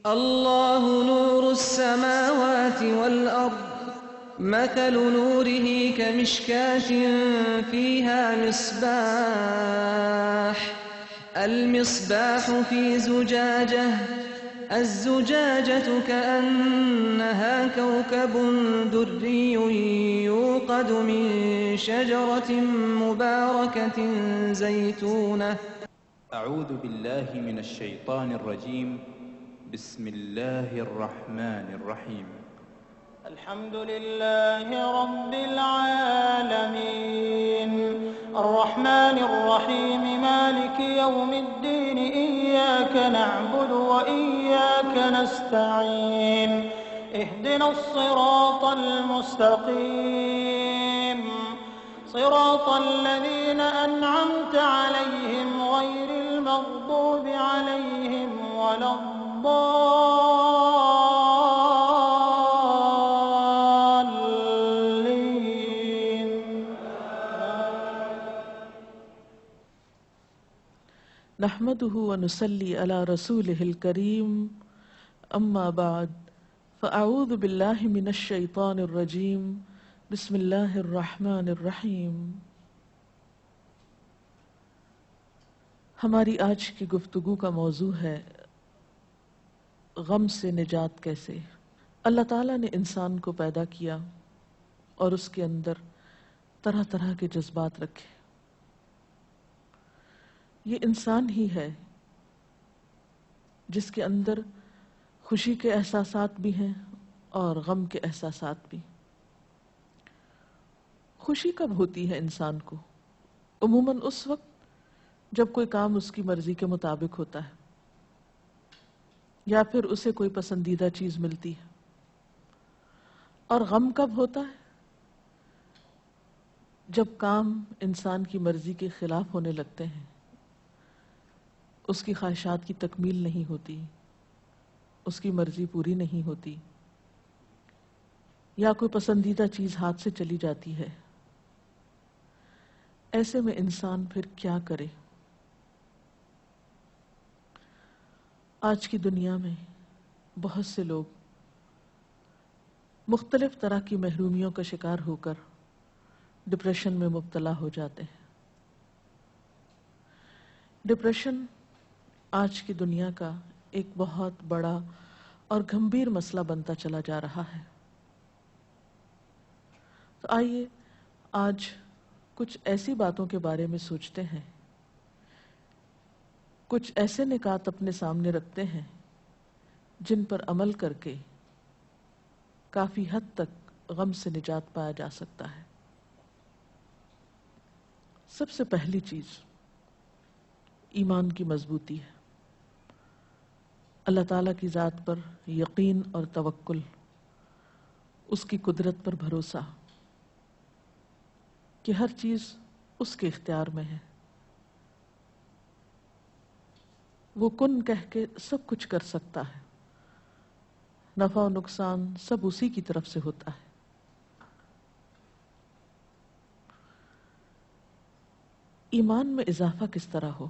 الله نور السماوات والأرض مثل نوره كمشكاة فيها مصباح المصباح في زجاجة الزجاجة كأنها كوكب دري يوقد من شجرة مباركة زيتونة. أعوذ بالله من الشيطان الرجيم. بسم الله الرحمن الرحيم. الحمد لله رب العالمين الرحمن الرحيم مالك يوم الدين إياك نعبد وإياك نستعين اهدنا الصراط المستقيم صراط الذين أنعمت عليهم غير المغضوب عليهم ولا الضالين. نحمده ونصلي على رسوله الكريم أما بعد فأعوذ بالله من الشيطان الرجيم بسم الله الرحمن الرحیم. ہماری آج کی گفتگو کا موضوع ہے غم سے نجات کیسے. اللہ تعالیٰ نے انسان کو پیدا کیا اور اس کے اندر طرح طرح کے جذبات رکھے. یہ انسان ہی ہے جس کے اندر خوشی کے احساسات بھی ہیں اور غم کے احساسات بھی. خوشی کب ہوتی ہے انسان کو؟ عموماً اس وقت جب کوئی کام اس کی مرضی کے مطابق ہوتا ہے یا پھر اسے کوئی پسندیدہ چیز ملتی ہے. اور غم کب ہوتا ہے؟ جب کام انسان کی مرضی کے خلاف ہونے لگتے ہیں، اس کی خواہشات کی تکمیل نہیں ہوتی، اس کی مرضی پوری نہیں ہوتی، یا کوئی پسندیدہ چیز ہاتھ سے چلی جاتی ہے. ایسے میں انسان پھر کیا کرے؟ آج کی دنیا میں بہت سے لوگ مختلف طرح کی محرومیوں کا شکار ہو کر ڈپریشن میں مبتلا ہو جاتے ہیں. ڈپریشن آج کی دنیا کا ایک بہت بڑا اور گمبھیر مسئلہ بنتا چلا جا رہا ہے. تو آئیے آج کچھ ایسی باتوں کے بارے میں سوچتے ہیں، کچھ ایسے نکات اپنے سامنے رکھتے ہیں جن پر عمل کر کے کافی حد تک غم سے نجات پایا جا سکتا ہے. سب سے پہلی چیز ایمان کی مضبوطی ہے. اللہ تعالیٰ کی ذات پر یقین اور توکل، اس کی قدرت پر بھروسہ کہ ہر چیز اس کے اختیار میں ہے. وہ کن کہہ کے سب کچھ کر سکتا ہے، نفع و نقصان سب اسی کی طرف سے ہوتا ہے. ایمان میں اضافہ کس طرح ہو،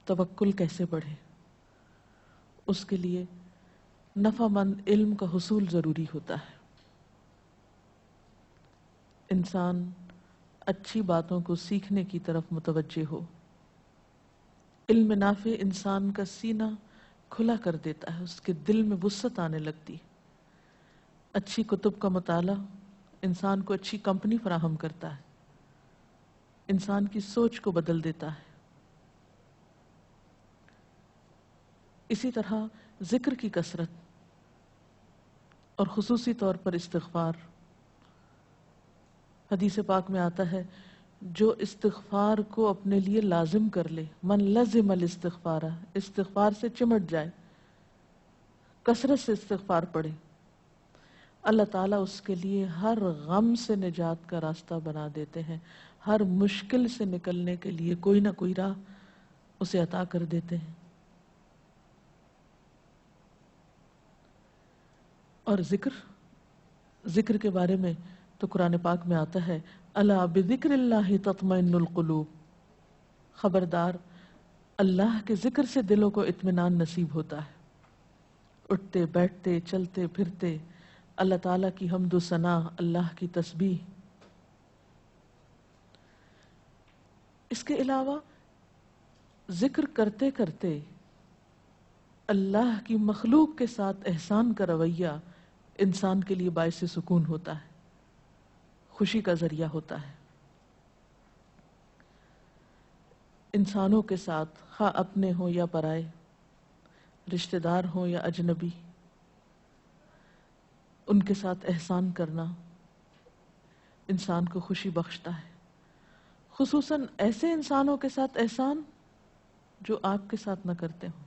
توکل کیسے بڑھے، اس کے لیے نفع مند علم کا حصول ضروری ہوتا ہے. انسان اچھی باتوں کو سیکھنے کی طرف متوجہ ہو. علم نافع انسان کا سینہ کھلا کر دیتا ہے، اس کے دل میں وسعت آنے لگتی. اچھی کتب کا مطالعہ انسان کو اچھی کمپنی فراہم کرتا ہے، انسان کی سوچ کو بدل دیتا ہے. اسی طرح ذکر کی کثرت اور خصوصی طور پر استغفار. حدیث پاک میں آتا ہے جو استغفار کو اپنے لیے لازم کر لے، من لزم الاستغفار، استغفار سے چمٹ جائے، کثرت سے استغفار پڑھے، اللہ تعالیٰ اس کے لیے ہر غم سے نجات کا راستہ بنا دیتے ہیں. ہر مشکل سے نکلنے کے لیے کوئی نہ کوئی راہ اسے عطا کر دیتے ہیں. اور ذکر کے بارے میں تو قرآن پاک میں آتا ہے الا بذکر اللہ تطمئن القلوب، خبردار اللہ کے ذکر سے دلوں کو اطمینان نصیب ہوتا ہے. اٹھتے بیٹھتے چلتے پھرتے اللہ تعالیٰ کی حمد و ثنا، اللہ کی تسبیح. اس کے علاوہ ذکر کرتے کرتے اللہ کی مخلوق کے ساتھ احسان کا رویہ انسان کے لیے باعث سکون ہوتا ہے، خوشی کا ذریعہ ہوتا ہے. انسانوں کے ساتھ، خواہ اپنے ہوں یا پرائے، رشتہ دار ہوں یا اجنبی، ان کے ساتھ احسان کرنا انسان کو خوشی بخشتا ہے. خصوصاً ایسے انسانوں کے ساتھ احسان جو آپ کے ساتھ نہ کرتے ہوں.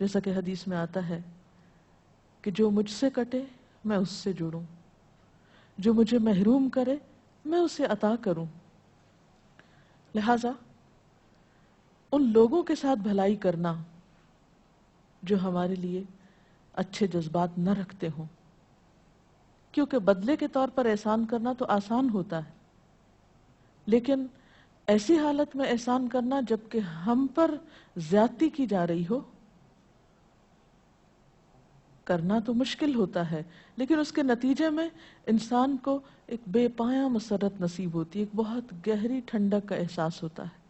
جیسا کہ حدیث میں آتا ہے کہ جو مجھ سے کٹے میں اس سے جڑوں، جو مجھے محروم کرے میں اسے عطا کروں. لہذا ان لوگوں کے ساتھ بھلائی کرنا جو ہمارے لیے اچھے جذبات نہ رکھتے ہوں، کیونکہ بدلے کے طور پر احسان کرنا تو آسان ہوتا ہے، لیکن ایسی حالت میں احسان کرنا جبکہ ہم پر زیادتی کی جا رہی ہو، کرنا تو مشکل ہوتا ہے، لیکن اس کے نتیجے میں انسان کو ایک بے پایاں مسرت نصیب ہوتی ہے، ایک بہت گہری ٹھنڈک کا احساس ہوتا ہے.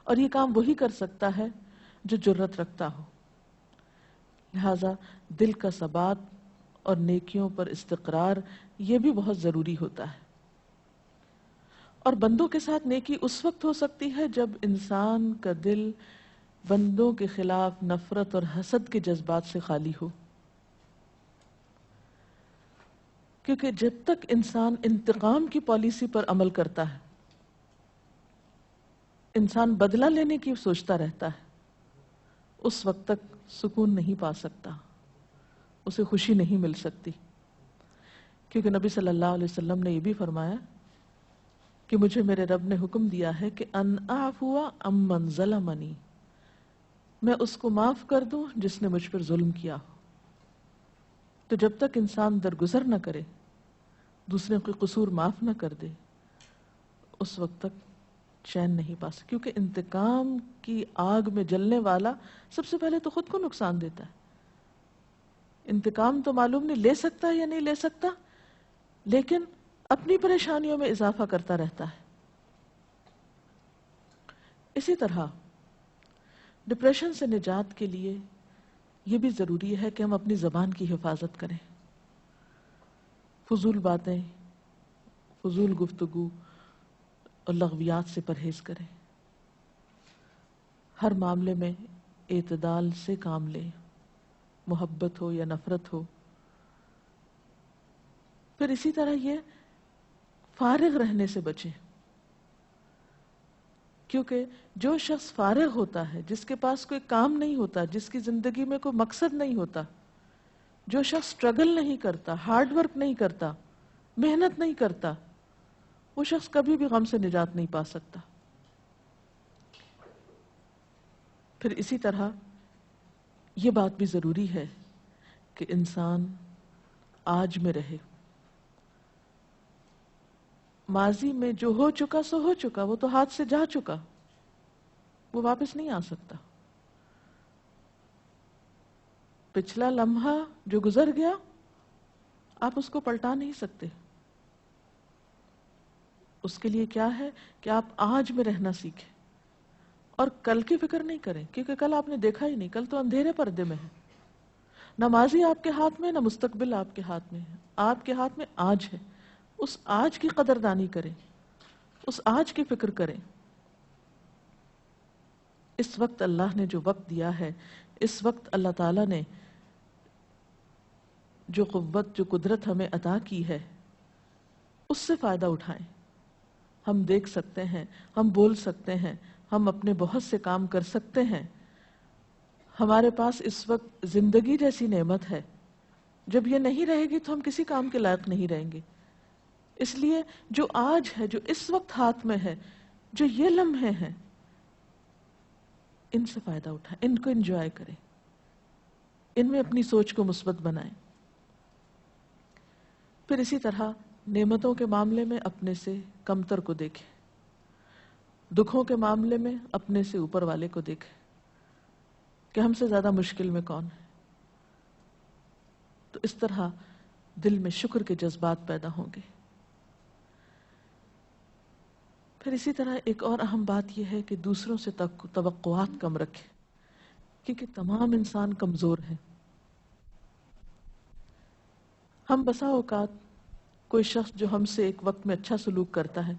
اور یہ کام وہی کر سکتا ہے جو جرت رکھتا ہو. لہذا دل کا ثبات اور نیکیوں پر استقرار یہ بھی بہت ضروری ہوتا ہے. اور بندوں کے ساتھ نیکی اس وقت ہو سکتی ہے جب انسان کا دل بندوں کے خلاف نفرت اور حسد کے جذبات سے خالی ہو. کیونکہ جب تک انسان انتقام کی پالیسی پر عمل کرتا ہے، انسان بدلہ لینے کی سوچتا رہتا ہے، اس وقت تک سکون نہیں پا سکتا، اسے خوشی نہیں مل سکتی. کیونکہ نبی صلی اللہ علیہ وسلم نے یہ بھی فرمایا کہ مجھے میرے رب نے حکم دیا ہے کہ ان اعفو عمن ظلمنی، میں اس کو معاف کر دوں جس نے مجھ پر ظلم کیا ہو. تو جب تک انسان درگزر نہ کرے، دوسرے کے قصور معاف نہ کر دے، اس وقت تک چین نہیں پا سکتا. کیونکہ انتقام کی آگ میں جلنے والا سب سے پہلے تو خود کو نقصان دیتا ہے. انتقام تو معلوم نہیں لے سکتا یا نہیں لے سکتا، لیکن اپنی پریشانیوں میں اضافہ کرتا رہتا ہے. اسی طرح ڈپریشن سے نجات کے لیے یہ بھی ضروری ہے کہ ہم اپنی زبان کی حفاظت کریں، فضول باتیں، فضول گفتگو اور لغویات سے پرہیز کریں. ہر معاملے میں اعتدال سے کام لیں، محبت ہو یا نفرت ہو. پھر اسی طرح یہ فارغ رہنے سے بچیں، کیونکہ جو شخص فارغ ہوتا ہے، جس کے پاس کوئی کام نہیں ہوتا، جس کی زندگی میں کوئی مقصد نہیں ہوتا، جو شخص سٹرگل نہیں کرتا، ہارڈ ورک نہیں کرتا، محنت نہیں کرتا، وہ شخص کبھی بھی غم سے نجات نہیں پا سکتا. پھر اسی طرح یہ بات بھی ضروری ہے کہ انسان آج میں رہے. ماضی میں جو ہو چکا سو ہو چکا، وہ تو ہاتھ سے جا چکا، وہ واپس نہیں آ سکتا. پچھلا لمحہ جو گزر گیا آپ اس کو پلٹا نہیں سکتے. اس کے لیے کیا ہے کہ آپ آج میں رہنا سیکھیں اور کل کی فکر نہیں کریں، کیونکہ کل آپ نے دیکھا ہی نہیں، کل تو اندھیرے پردے میں ہے. نہ ماضی آپ کے ہاتھ میں، نہ مستقبل آپ کے ہاتھ میں ہے. آپ کے ہاتھ میں آج ہے. اس آج کی قدردانی کریں، اس آج کی فکر کریں. اس وقت اللہ نے جو وقت دیا ہے، اس وقت اللہ تعالیٰ نے جو قوت، جو قدرت ہمیں عطا کی ہے، اس سے فائدہ اٹھائیں. ہم دیکھ سکتے ہیں، ہم بول سکتے ہیں، ہم اپنے بہت سے کام کر سکتے ہیں. ہمارے پاس اس وقت زندگی جیسی نعمت ہے. جب یہ نہیں رہے گی تو ہم کسی کام کے لائق نہیں رہیں گے. اس لیے جو آج ہے، جو اس وقت ہاتھ میں ہے، جو یہ لمحے ہیں، ان سے فائدہ اٹھائیں، ان کو انجوائے کریں، ان میں اپنی سوچ کو مثبت بنائیں. پھر اسی طرح نعمتوں کے معاملے میں اپنے سے کمتر کو دیکھیں، دکھوں کے معاملے میں اپنے سے اوپر والے کو دیکھیں. کہ ہم سے زیادہ مشکل میں کون ہے. تو اس طرح دل میں شکر کے جذبات پیدا ہوں گے. پھر اسی طرح ایک اور اہم بات یہ ہے کہ دوسروں سے توقعات کم رکھیں، کیونکہ تمام انسان کمزور ہیں. ہم بسا اوقات کوئی شخص جو ہم سے ایک وقت میں اچھا سلوک کرتا ہے،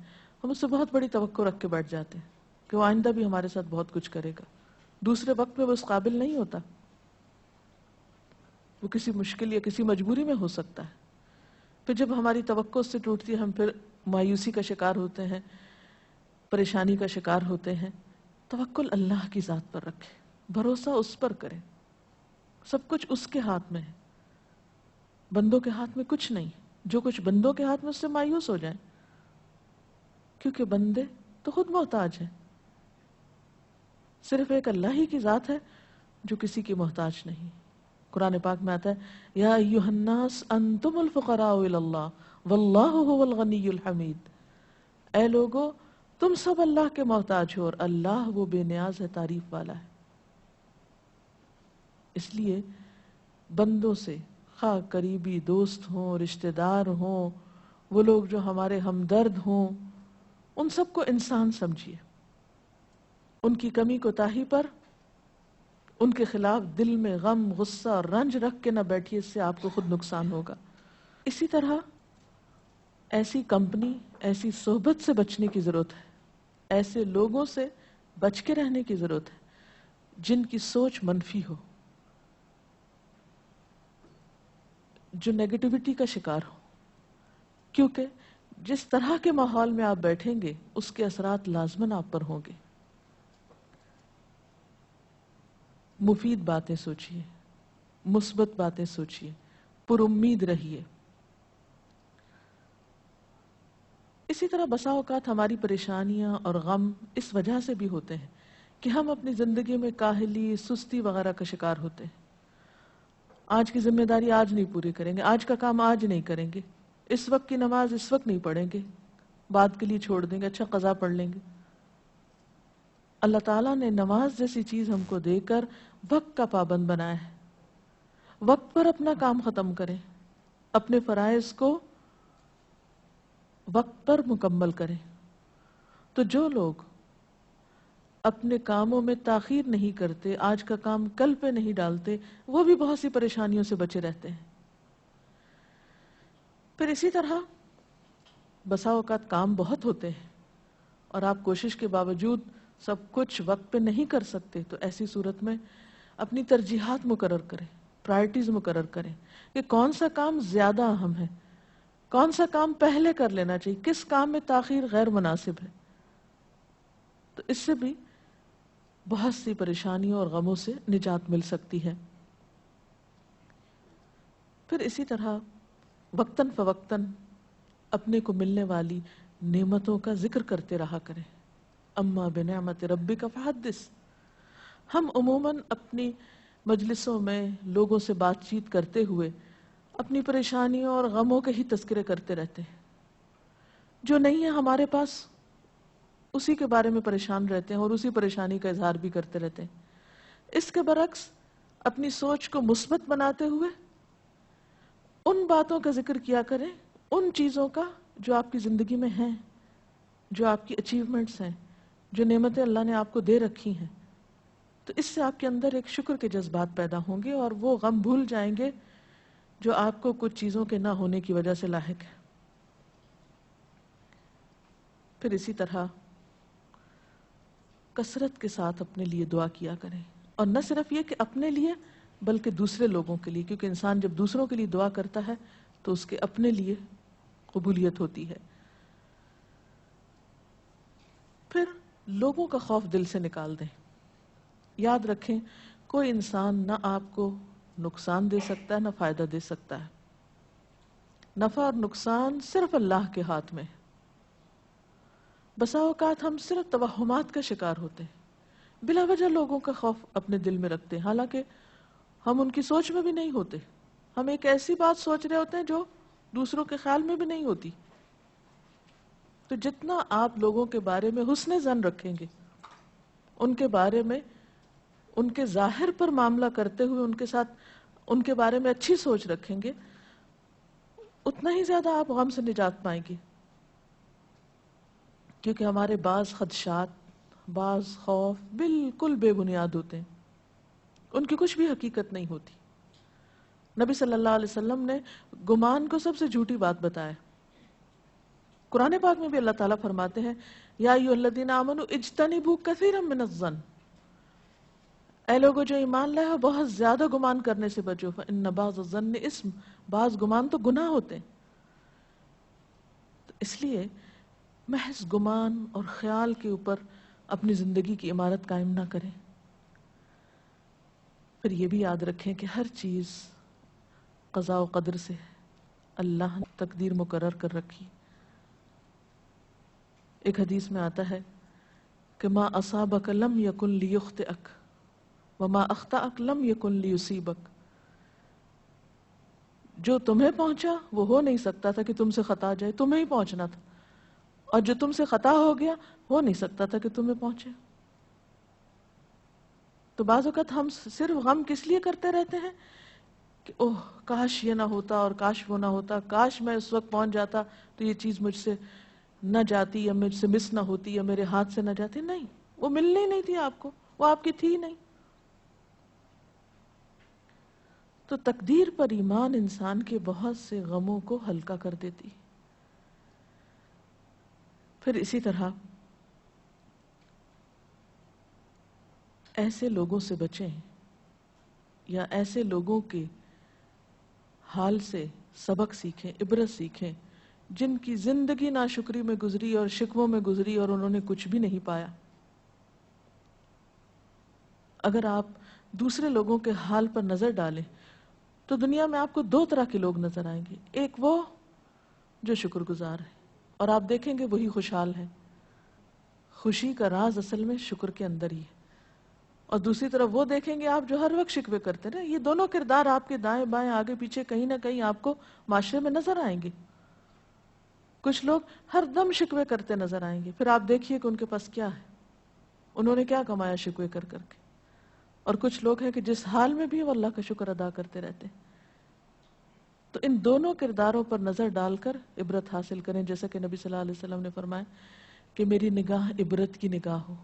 ہم اس سے بہت بڑی توقع رکھ کے بیٹھ جاتے ہیں کہ وہ آئندہ بھی ہمارے ساتھ بہت کچھ کرے گا. دوسرے وقت میں وہ اس قابل نہیں ہوتا، وہ کسی مشکل یا کسی مجبوری میں ہو سکتا ہے. پھر جب ہماری توقع اس سے ٹوٹتی ہے، ہم پھر مایوسی کا شکار ہوتے ہیں، پریشانی کا شکار ہوتے ہیں. توکل اللہ کی ذات پر رکھیں، بھروسہ اس پر کریں. سب کچھ اس کے ہاتھ میں ہے، بندوں کے ہاتھ میں کچھ نہیں. جو کچھ بندوں کے ہاتھ میں، اس سے مایوس ہو جائیں، کیونکہ بندے تو خود محتاج ہیں. صرف ایک اللہ ہی کی ذات ہے جو کسی کی محتاج نہیں. قرآن پاک میں آتا ہے یا ایھا الناس انتم الفقراء الی اللہ واللہ هو الغنی الحمید. اے لوگو، تم سب اللہ کے محتاج ہو اور اللہ وہ بے نیاز ہے، تعریف والا ہے. اس لیے بندوں سے، خواہ قریبی دوست ہوں، رشتہ دار ہوں، وہ لوگ جو ہمارے ہمدرد ہوں، ان سب کو انسان سمجھیے. ان کی کمی کوتاہی پر، ان کے خلاف دل میں غم، غصہ اور رنج رکھ کے نہ بیٹھیے، اس سے آپ کو خود نقصان ہوگا. اسی طرح ایسی کمپنی، ایسی صحبت سے بچنے کی ضرورت ہے، ایسے لوگوں سے بچ کے رہنے کی ضرورت ہے جن کی سوچ منفی ہو، جو نیگیٹیوٹی کا شکار ہو. کیونکہ جس طرح کے ماحول میں آپ بیٹھیں گے، اس کے اثرات لازماً آپ پر ہوں گے. مفید باتیں سوچیے، مثبت باتیں سوچیے، پر امید رہیے. اسی طرح بسا اوقات ہماری پریشانیاں اور غم اس وجہ سے بھی ہوتے ہیں کہ ہم اپنی زندگی میں کاہلی، سستی وغیرہ کا شکار ہوتے ہیں. آج کی ذمہ داری آج نہیں پوری کریں گے، آج کا کام آج نہیں کریں گے، اس وقت کی نماز اس وقت نہیں پڑھیں گے، بعد کے لیے چھوڑ دیں گے، اچھا قضا پڑھ لیں گے. اللہ تعالیٰ نے نماز جیسی چیز ہم کو دے کر وقت کا پابند بنایا ہے. وقت پر اپنا کام ختم کریں، اپنے فرائض کو وقت پر مکمل کریں. تو جو لوگ اپنے کاموں میں تاخیر نہیں کرتے، آج کا کام کل پہ نہیں ڈالتے، وہ بھی بہت سی پریشانیوں سے بچے رہتے ہیں. پھر اسی طرح بسا اوقات کام بہت ہوتے ہیں اور آپ کوشش کے باوجود سب کچھ وقت پہ نہیں کر سکتے، تو ایسی صورت میں اپنی ترجیحات مقرر کریں، پرائرٹیز مقرر کریں کہ کون سا کام زیادہ اہم ہے، کون سا کام پہلے کر لینا چاہیے، کس کام میں تاخیر غیر مناسب ہے. تو اس سے بھی بہت سی پریشانیوں اور غموں سے نجات مل سکتی ہے. پھر اسی طرح وقتاً فوقتاً اپنے کو ملنے والی نعمتوں کا ذکر کرتے رہا کریں. اما بنعمت ربک فحدث. ہم عموماً اپنی مجلسوں میں لوگوں سے بات چیت کرتے ہوئے اپنی پریشانیوں اور غموں کے ہی تذکرے کرتے رہتے ہیں. جو نہیں ہے ہمارے پاس، اسی کے بارے میں پریشان رہتے ہیں اور اسی پریشانی کا اظہار بھی کرتے رہتے ہیں. اس کے برعکس اپنی سوچ کو مثبت بناتے ہوئے ان باتوں کا ذکر کیا کریں، ان چیزوں کا جو آپ کی زندگی میں ہیں، جو آپ کی اچیومنٹس ہیں، جو نعمتیں اللہ نے آپ کو دے رکھی ہیں. تو اس سے آپ کے اندر ایک شکر کے جذبات پیدا ہوں گے اور وہ غم بھول جائیں گے جو آپ کو کچھ چیزوں کے نہ ہونے کی وجہ سے لاحق ہے. پھر اسی طرح کثرت کے ساتھ اپنے لیے دعا کیا کریں، اور نہ صرف یہ کہ اپنے لیے بلکہ دوسرے لوگوں کے لیے، کیونکہ انسان جب دوسروں کے لیے دعا کرتا ہے تو اس کے اپنے لیے قبولیت ہوتی ہے. پھر لوگوں کا خوف دل سے نکال دیں. یاد رکھیں کوئی انسان نہ آپ کو نقصان دے سکتا ہے نہ فائدہ دے سکتا ہے. نفع اور نقصان صرف اللہ کے ہاتھ میں ہے. بسا اوقات ہم صرف توہمات کا شکار ہوتے ہیں، بلا وجہ لوگوں کا خوف اپنے دل میں رکھتے ہیں، حالانکہ ہم ان کی سوچ میں بھی نہیں ہوتے. ہم ایک ایسی بات سوچ رہے ہوتے ہیں جو دوسروں کے خیال میں بھی نہیں ہوتی. تو جتنا آپ لوگوں کے بارے میں حسن ظن رکھیں گے، ان کے بارے میں ان کے ظاہر پر معاملہ کرتے ہوئے ان کے ساتھ ان کے بارے میں اچھی سوچ رکھیں گے اتنا ہی زیادہ آپ غم سے نجات پائیں گے. کیونکہ ہمارے بعض خدشات، بعض خوف بالکل بے بنیاد ہوتے ہیں، ان کی کچھ بھی حقیقت نہیں ہوتی. نبی صلی اللہ علیہ وسلم نے گمان کو سب سے جھوٹی بات بتایا. قرآن پاک میں بھی اللہ تعالیٰ فرماتے ہیں یا ایھا الذین آمنوا اجتنبوا کثیرا من الظن، اے لوگوں جو ایمان لائے ہو بہت زیادہ گمان کرنے سے بچو، فإن بعض الظن اسم، بعض گمان تو گناہ ہوتے ہیں. تو اس لیے محض گمان اور خیال کے اوپر اپنی زندگی کی عمارت قائم نہ کریں. پھر یہ بھی یاد رکھیں کہ ہر چیز قضاء و قدر سے ہے، اللہ نے تقدیر مقرر کر رکھی. ایک حدیث میں آتا ہے کہ ما اصابک لم یکن لیخطئک وما اخطأک لم یکن لیصیبک. جو تمہیں پہنچا وہ ہو نہیں سکتا تھا کہ تم سے خطا جائے، تمہیں ہی پہنچنا تھا، اور جو تم سے خطا ہو گیا ہو نہیں سکتا تھا کہ تمہیں پہنچے. تو بعض اوقات ہم صرف غم کس لیے کرتے رہتے ہیں کہ اوہ کاش یہ نہ ہوتا اور کاش وہ نہ ہوتا، کاش میں اس وقت پہنچ جاتا تو یہ چیز مجھ سے نہ جاتی یا مجھ سے مس نہ ہوتی یا میرے ہاتھ سے نہ جاتی. نہیں، وہ ملنی نہیں تھی آپ کو، وہ آپ کی تھی نہیں. تو تقدیر پر ایمان انسان کے بہت سے غموں کو ہلکا کر دیتی. پھر اسی طرح ایسے لوگوں سے بچیں یا ایسے لوگوں کے حال سے سبق سیکھیں، عبرت سیکھیں جن کی زندگی ناشکری میں گزری اور شکووں میں گزری اور انہوں نے کچھ بھی نہیں پایا. اگر آپ دوسرے لوگوں کے حال پر نظر ڈالیں تو دنیا میں آپ کو دو طرح کے لوگ نظر آئیں گے. ایک وہ جو شکر گزار ہے اور آپ دیکھیں گے وہی خوشحال ہے. خوشی کا راز اصل میں شکر کے اندر ہی ہے. اور دوسری طرف وہ دیکھیں گے آپ جو ہر وقت شکوے کرتے ہیں. یہ دونوں کردار آپ کے دائیں بائیں آگے پیچھے کہیں نہ کہیں آپ کو معاشرے میں نظر آئیں گے. کچھ لوگ ہر دم شکوے کرتے نظر آئیں گے، پھر آپ دیکھیے کہ ان کے پاس کیا ہے، انہوں نے کیا کمایا شکوے کر کر کے. اور کچھ لوگ ہیں کہ جس حال میں بھی وہ اللہ کا شکر ادا کرتے رہتے ہیں. تو ان دونوں کرداروں پر نظر ڈال کر عبرت حاصل کریں، جیسا کہ نبی صلی اللہ علیہ وسلم نے فرمایا کہ میری نگاہ عبرت کی نگاہ ہو،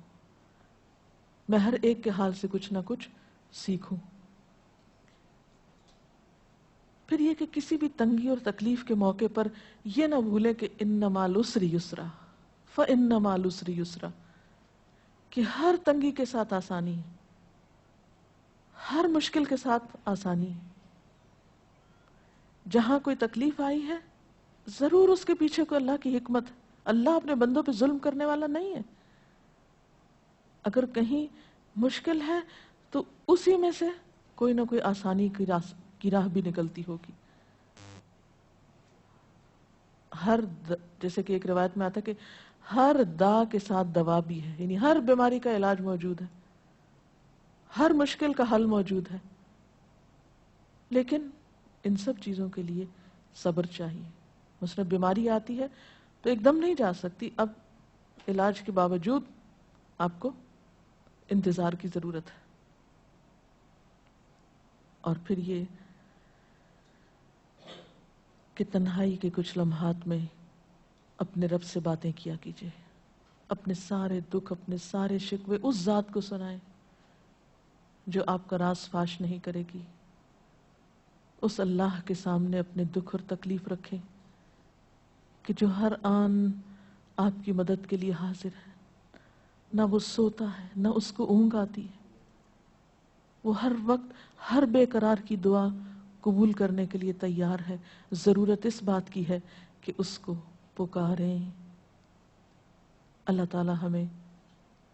میں ہر ایک کے حال سے کچھ نہ کچھ سیکھوں. پھر یہ کہ کسی بھی تنگی اور تکلیف کے موقع پر یہ نہ بھولیں کہ ان مع العسر یسرا فان مع العسر یسرا، کہ ہر تنگی کے ساتھ آسانی ہے، ہر مشکل کے ساتھ آسانی ہے. جہاں کوئی تکلیف آئی ہے ضرور اس کے پیچھے کوئی اللہ کی حکمت ہے. اللہ اپنے بندوں پہ ظلم کرنے والا نہیں ہے. اگر کہیں مشکل ہے تو اسی میں سے کوئی نہ کوئی آسانی کی راہ بھی نکلتی ہوگی. جیسے کہ ایک روایت میں آتا کہ ہر دا کے ساتھ دوا بھی ہے، یعنی ہر بیماری کا علاج موجود ہے، ہر مشکل کا حل موجود ہے. لیکن ان سب چیزوں کے لیے صبر چاہیے. مثلا بیماری آتی ہے تو ایک دم نہیں جا سکتی، اب علاج کے باوجود آپ کو انتظار کی ضرورت ہے. اور پھر یہ کہ تنہائی کے کچھ لمحات میں اپنے رب سے باتیں کیا کیجیے، اپنے سارے دکھ، اپنے سارے شکوے اس ذات کو سنائیں جو آپ کا راز فاش نہیں کرے گی. اس اللہ کے سامنے اپنے دکھ اور تکلیف رکھیں کہ جو ہر آن آپ کی مدد کے لیے حاضر ہے. نہ وہ سوتا ہے، نہ اس کو اونگ آتی ہے. وہ ہر وقت ہر بے قرار کی دعا قبول کرنے کے لیے تیار ہے. ضرورت اس بات کی ہے کہ اس کو پکاریں. اللہ تعالی ہمیں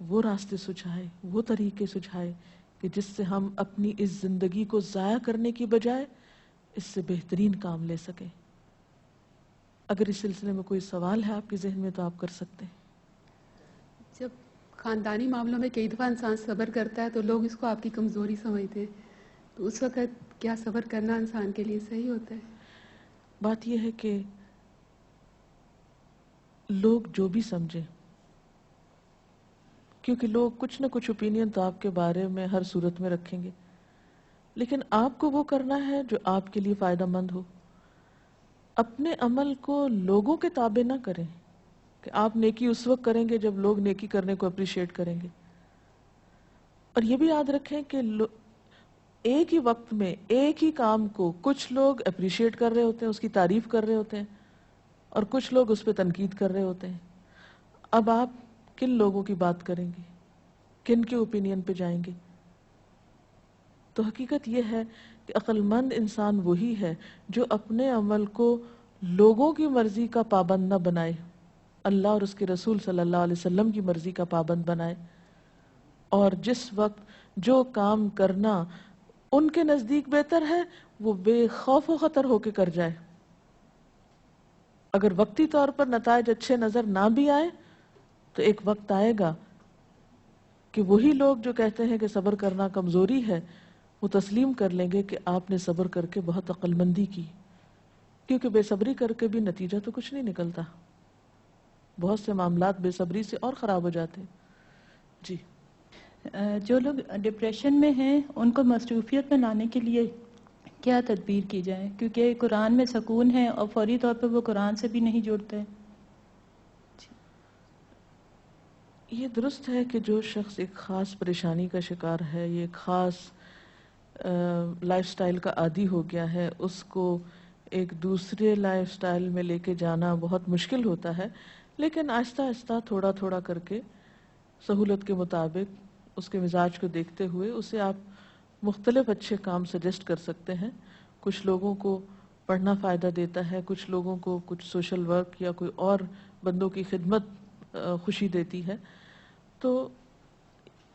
وہ راستے سجھائے، وہ طریقے سجھائے کہ جس سے ہم اپنی اس زندگی کو ضائع کرنے کی بجائے اس سے بہترین کام لے سکیں. اگر اس سلسلے میں کوئی سوال ہے آپ کے ذہن میں تو آپ کر سکتے ہیں. جب خاندانی معاملوں میں کئی دفعہ انسان صبر کرتا ہے تو لوگ اس کو آپ کی کمزوری سمجھتے ہیں، تو اس وقت کیا صبر کرنا انسان کے لیے صحیح ہوتا ہے؟ بات یہ ہے کہ لوگ جو بھی سمجھیں کیونکہ لوگ کچھ نہ کچھ اوپینین تو آپ کے بارے میں ہر صورت میں رکھیں گے، لیکن آپ کو وہ کرنا ہے جو آپ کے لیے فائدہ مند ہو. اپنے عمل کو لوگوں کے تابع نہ کریں کہ آپ نیکی اس وقت کریں گے جب لوگ نیکی کرنے کو اپریشیٹ کریں گے. اور یہ بھی یاد رکھیں کہ ایک ہی وقت میں ایک ہی کام کو کچھ لوگ اپریشیٹ کر رہے ہوتے ہیں، اس کی تعریف کر رہے ہوتے ہیں، اور کچھ لوگ اس پہ تنقید کر رہے ہوتے ہیں. اب آپ کن لوگوں کی بات کریں گے، کن کے اوپینین پہ جائیں گے؟ تو حقیقت یہ ہے کہ عقل مند انسان وہی ہے جو اپنے عمل کو لوگوں کی مرضی کا پابند نہ بنائے، اللہ اور اس کے رسول صلی اللہ علیہ وسلم کی مرضی کا پابند بنائے، اور جس وقت جو کام کرنا ان کے نزدیک بہتر ہے وہ بے خوف و خطر ہو کے کر جائے. اگر وقتی طور پر نتائج اچھے نظر نہ بھی آئے تو ایک وقت آئے گا کہ وہی لوگ جو کہتے ہیں کہ صبر کرنا کمزوری ہے وہ تسلیم کر لیں گے کہ آپ نے صبر کر کے بہت عقل مندی کی، کیونکہ بے صبری کر کے بھی نتیجہ تو کچھ نہیں نکلتا. بہت سے معاملات بے صبری سے اور خراب ہو جاتے ہیں. جی. جو لوگ ڈپریشن میں ہیں ان کو مصروفیت میں لانے کے لیے کیا تدبیر کی جائے؟ کیونکہ قرآن میں سکون ہے اور فوری طور پر وہ قرآن سے بھی نہیں جڑتے. یہ درست ہے کہ جو شخص ایک خاص پریشانی کا شکار ہے، یہ ایک خاص لائف سٹائل کا عادی ہو گیا ہے، اس کو ایک دوسرے لائف سٹائل میں لے کے جانا بہت مشکل ہوتا ہے. لیکن آہستہ آہستہ تھوڑا تھوڑا کر کے سہولت کے مطابق اس کے مزاج کو دیکھتے ہوئے اسے آپ مختلف اچھے کام سجیسٹ کر سکتے ہیں. کچھ لوگوں کو پڑھنا فائدہ دیتا ہے، کچھ لوگوں کو کچھ سوشل ورک یا کوئی اور بندوں کی خدمت خوشی دیتی ہے. تو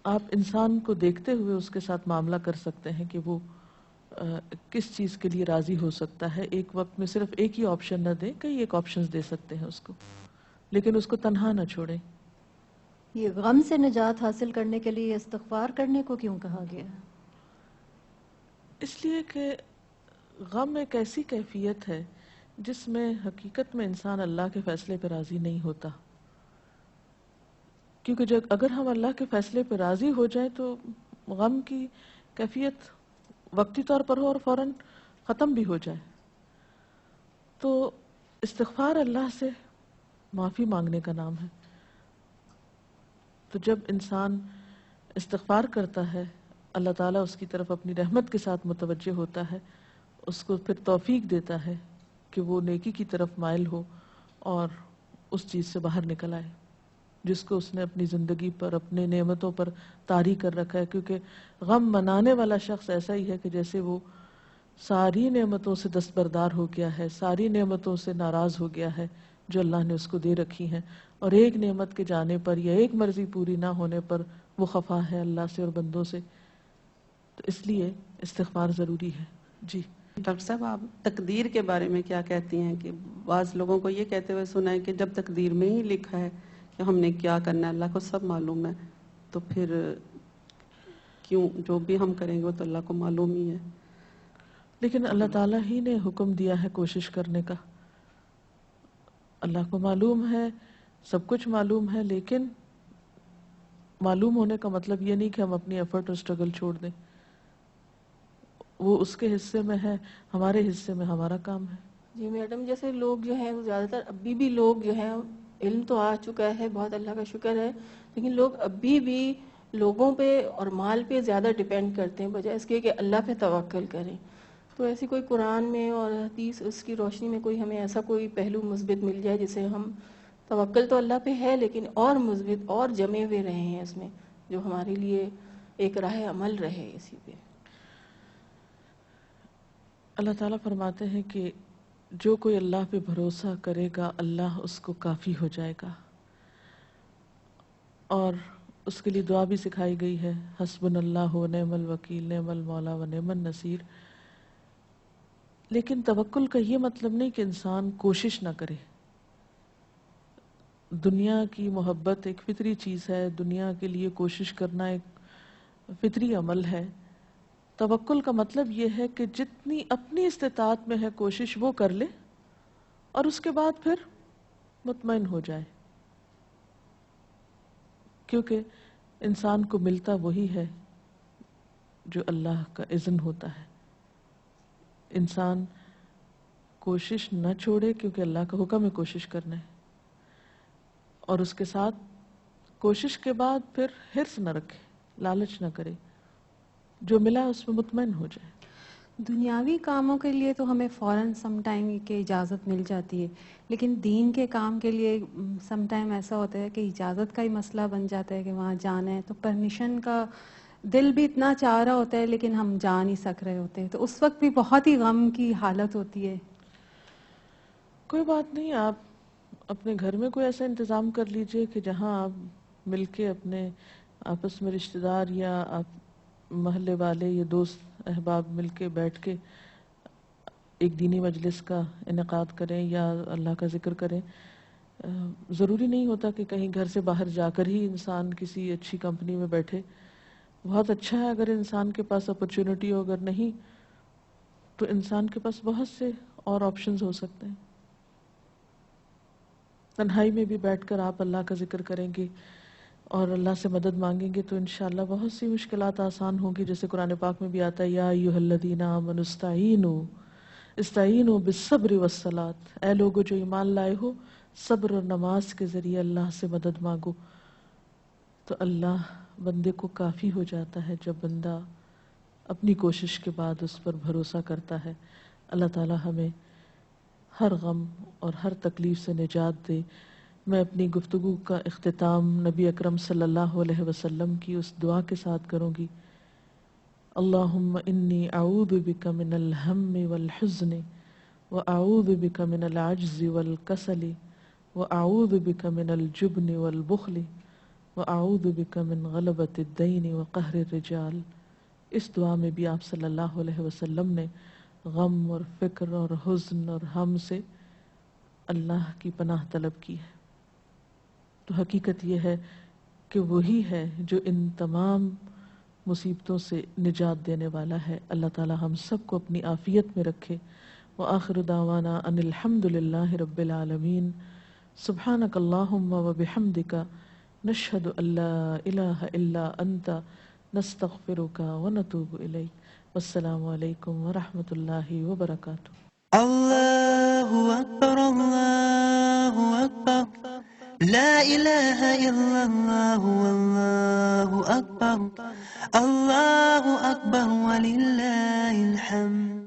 آپ انسان کو دیکھتے ہوئے اس کے ساتھ معاملہ کر سکتے ہیں کہ وہ کس چیز کے لیے راضی ہو سکتا ہے. ایک وقت میں صرف ایک ہی آپشن نہ دیں، کئی ایک آپشنز دے سکتے ہیں اس کو، لیکن اس کو تنہا نہ چھوڑیں. یہ غم سے نجات حاصل کرنے کے لیے استغفار کرنے کو کیوں کہا گیا؟ اس لیے کہ غم ایک ایسی کیفیت ہے جس میں حقیقت میں انسان اللہ کے فیصلے پہ راضی نہیں ہوتا. کیونکہ اگر ہم اللہ کے فیصلے پہ راضی ہو جائیں تو غم کی کیفیت وقتی طور پر ہو اور فوراً ختم بھی ہو جائے. تو استغفار اللہ سے معافی مانگنے کا نام ہے. تو جب انسان استغفار کرتا ہے اللہ تعالیٰ اس کی طرف اپنی رحمت کے ساتھ متوجہ ہوتا ہے، اس کو پھر توفیق دیتا ہے کہ وہ نیکی کی طرف مائل ہو اور اس چیز سے باہر نکل آئے جس کو اس نے اپنی زندگی پر، اپنے نعمتوں پر طاری کر رکھا ہے. کیونکہ غم منانے والا شخص ایسا ہی ہے کہ جیسے وہ ساری نعمتوں سے دستبردار ہو گیا ہے، ساری نعمتوں سے ناراض ہو گیا ہے جو اللہ نے اس کو دے رکھی ہیں، اور ایک نعمت کے جانے پر یا ایک مرضی پوری نہ ہونے پر وہ خفا ہے اللہ سے اور بندوں سے. تو اس لیے استغفار ضروری ہے. جی. ڈاکٹر صاحب، آپ تقدیر کے بارے میں کیا کہتی ہیں؟ کہ بعض لوگوں کو یہ کہتے ہوئے سنا ہے کہ جب تقدیر میں ہی لکھا ہے کہ ہم نے کیا کرنا ہے، اللہ کو سب معلوم ہے، تو پھر کیوں جو بھی ہم کریں گے وہ تو اللہ کو معلوم ہی ہے. لیکن اللہ تعالیٰ ہی نے حکم دیا ہے کوشش کرنے کا. اللہ کو معلوم ہے، سب کچھ معلوم ہے، لیکن معلوم ہونے کا مطلب یہ نہیں کہ ہم اپنی ایفرٹ اور اسٹرگل چھوڑ دیں. وہ اس کے حصے میں ہے، ہمارے حصے میں ہمارا کام ہے. جی میڈم، جیسے لوگ جو ہیں زیادہ تر ابھی بھی لوگ جو ہیں، علم تو آ چکا ہے، بہت اللہ کا شکر ہے، لیکن لوگ ابھی بھی لوگوں پہ اور مال پہ زیادہ ڈیپینڈ کرتے ہیں بجائے اس کے کہ اللہ پہ توکل کریں. تو ایسی کوئی قرآن میں اور حدیث اس کی روشنی میں کوئی ہمیں ایسا کوئی پہلو مثبت مل جائے جسے ہم توکل تو اللہ پہ ہے لیکن اور مثبت اور جمے ہوئے رہے ہیں اس میں، جو ہمارے لیے ایک راہ عمل رہے اسی پہ. اللہ تعالیٰ فرماتے ہیں کہ جو کوئی اللہ پہ بھروسہ کرے گا اللہ اس کو کافی ہو جائے گا، اور اس کے لیے دعا بھی سکھائی گئی ہے، حسبنا اللہ و نعم الوکیل نعم المولا و نعم النصیر. لیکن توکل کا یہ مطلب نہیں کہ انسان کوشش نہ کرے. دنیا کی محبت ایک فطری چیز ہے، دنیا کے لیے کوشش کرنا ایک فطری عمل ہے. توکل کا مطلب یہ ہے کہ جتنی اپنی استطاعت میں ہے کوشش وہ کر لے اور اس کے بعد پھر مطمئن ہو جائے. کیونکہ انسان کو ملتا وہی ہے جو اللہ کا اذن ہوتا ہے. انسان کوشش نہ چھوڑے کیونکہ اللہ کا حکم ہے کوشش کرنا ہے، اور اس کے ساتھ کوشش کے بعد پھر حرص نہ رکھے، لالچ نہ کرے، جو ملا اس میں مطمئن ہو جائے. دنیاوی کاموں کے لیے تو ہمیں فوراً سم ٹائم کی اجازت مل جاتی ہے، لیکن دین کے کام کے لیے سم ٹائم ایسا ہوتا ہے کہ اجازت کا ہی مسئلہ بن جاتا ہے کہ وہاں جانا ہے، تو پرمیشن کا دل بھی اتنا چاہ رہا ہوتا ہے لیکن ہم جا نہیں سک رہے ہوتے ہیں، تو اس وقت بھی بہت ہی غم کی حالت ہوتی ہے. کوئی بات نہیں، آپ اپنے گھر میں کوئی ایسا انتظام کر لیجئے کہ جہاں آپ مل کے اپنے آپس میں رشتہ دار یا آپ محلے والے یا دوست احباب مل کے بیٹھ کے ایک دینی مجلس کا انعقاد کریں یا اللہ کا ذکر کریں. ضروری نہیں ہوتا کہ کہیں گھر سے باہر جا کر ہی انسان کسی اچھی کمپنی میں بیٹھے. بہت اچھا ہے اگر انسان کے پاس اپرچونٹی ہو، اگر نہیں تو انسان کے پاس بہت سے اور آپشنز ہو سکتے ہیں. تنہائی میں بھی بیٹھ کر آپ اللہ کا ذکر کریں گے اور اللہ سے مدد مانگیں گے تو انشاءاللہ بہت سی مشکلات آسان ہوں گی. جیسے قرآن پاک میں بھی آتا ہے یا ایھا الذین آمنوا استعینوا بالصبر والصلاۃ، اے لوگو جو ایمان لائے ہو صبر اور نماز کے ذریعے اللہ سے مدد مانگو. تو اللہ بندے کو کافی ہو جاتا ہے جب بندہ اپنی کوشش کے بعد اس پر بھروسہ کرتا ہے. اللہ تعالی ہمیں ہر غم اور ہر تکلیف سے نجات دے. میں اپنی گفتگو کا اختتام نبی اکرم صلی اللہ علیہ وسلم کی اس دعا کے ساتھ کروں گی. اللہم انی اعوذ بک من الہم والحزن واعوذ بک من العجز والکسل واعوذ بک من الجبن والبخل واعوذ بک من غلبۃ الدین وقہر الرجال. اس دعا میں بھی آپ صلی اللہ علیہ وسلم نے غم اور فکر اور حزن اور ہم سے اللہ کی پناہ طلب کی ہے. تو حقیقت یہ ہے کہ وہی ہے جو ان تمام مصیبتوں سے نجات دینے والا ہے. اللہ تعالی ہم سب کو اپنی عافیت میں رکھے. وآخر دعوانا ان الحمد للہ رب العالمین. سبحانک اللہم وبحمدک نشہد ان لا الہ الا انت نستغفرک ونتوب الیک. والسلام علیکم ورحمۃ اللہ وبرکاتہ. اللہ اکبر اللہ اکبر لا الہ الا اللہ واللہ اکبر اللہ اکبر وللہ الحمد.